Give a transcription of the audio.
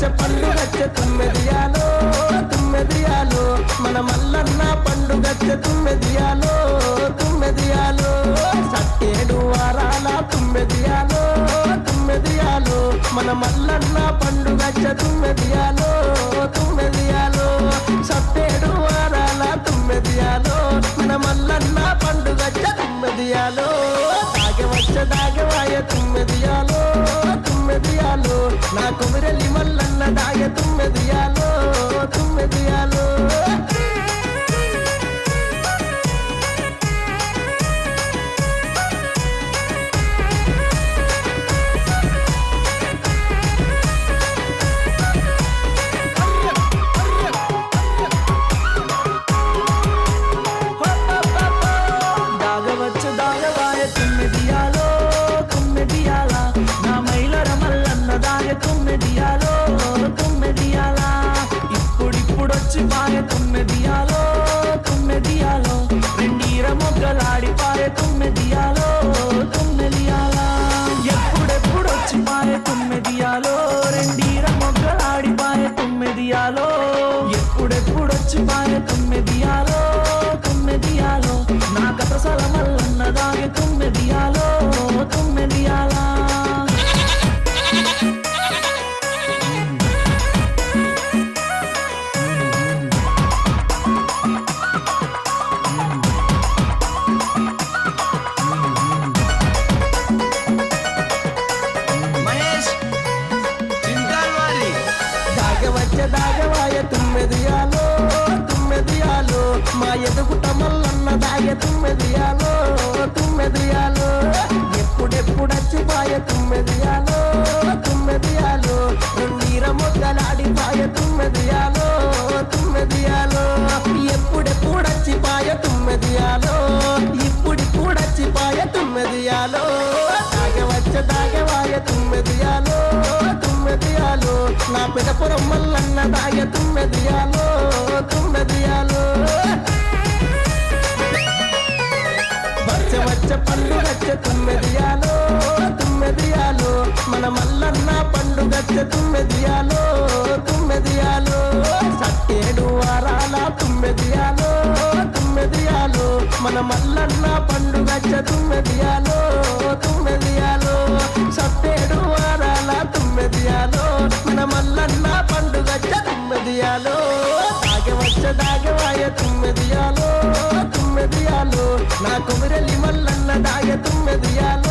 వచ్చే పండుగచ్చే తుమ్మెదియాలో తుమ్మెదియాలో మన మల్లన్న పండుగచ్చే తుమ్మెదియాలో తుమ్మెదియాలో సట్టేడు వారాల తుమ్మెదియాలో తుమ్మెదియాలో మన మల్లన్న పండుగచ్చే తుమ్మెదియాలో తుమ్మెదియాలో సట్టేడు వారాల తుమ్మెదియాలో మన మల్లన్న పండుగచ్చే తుమ్మెదియాలో దాగవాయ తుమ్మెదియాలో తుమ్మెదియాలో నా కొమిరెల్లి మల్లన్న దాయ తుమ్మెదియాలో తుమ్మెదియాలో దాగవాయ తుమ్మెదియాలో తుమ్మెదియాల నా మైలర మల్లన్న దాయ తుమ్మెదియాలో తుమ్మెదియాల ఇప్పుడిప్పుడొచ్చి పాయ తుమ్మెదియాలో తుమ్మెదియాలో రెండీర మొగ్గలాడి పాయ తుమ్మెదియాలో తుమ్మెదియాల ఎప్పుడెప్పుడొచ్చి పాయ తుమ్మెదియాలో రెండీర మొగ్గలాడి పాయ తుమ్మెదియాలో ఎప్పుడెప్పుడొచ్చి పాయ తుమ్మెదియాలో తుమ్మెదియాలో నా కథసల మల్లన్న దాయ తుమ్మెదియాలో తుమ్మెదియాల దాగవాయ తుమ్మెదియాలో తుమ్మెదియాలో మా ఎదుగుట మల్లన్న దాయ తుమ్మెదియాలో తుమ్మెదియాలో ఎప్పుడెప్పుడచ్చి పాయ తుమ్మెదియాలో తుమ్మెదియాలో రెండీర మొగ్గలాడి పాయ తుమ్మెదియాలో తుమ్మెదియాలో ఎప్పుడెప్పుడచ్చి పాయ తుమ్మెదియాలో ఇప్పుడిప్పుడచ్చి పాయ తుమ్మెదియాలో దాగవాయ తుమ్మెదియాలో తుమ్మెదియాలో నా పిడపురం మల్లన్న దాయ తుమ్మెదియాలో తుమ్మెదియాలో వచ్చే పండుగచ్చే తుమ్మెదియాలో తుమ్మెదియాలో మన మల్లన్న పండుగచ్చే తుమ్మెదియాలో తుమ్మెదియాలో సట్టేడు వారాల తుమ్మెదియాలో తుమ్మెదియాలో మన మల్లన్న పండుగచ్చే తుమ్మెదియాలో తుమ్మెదియాలో సట్టేడు వారాల తుమ్మెదియాలో మన మల్లన్న పండుగచ్చే తుమ్మెదియాలో దాగవాయ తుమ్మెదియాలో తుమ్మెదియాలో నా కొమిరెల్లి మల్లన్న దాయ తుమ్మెదియాలో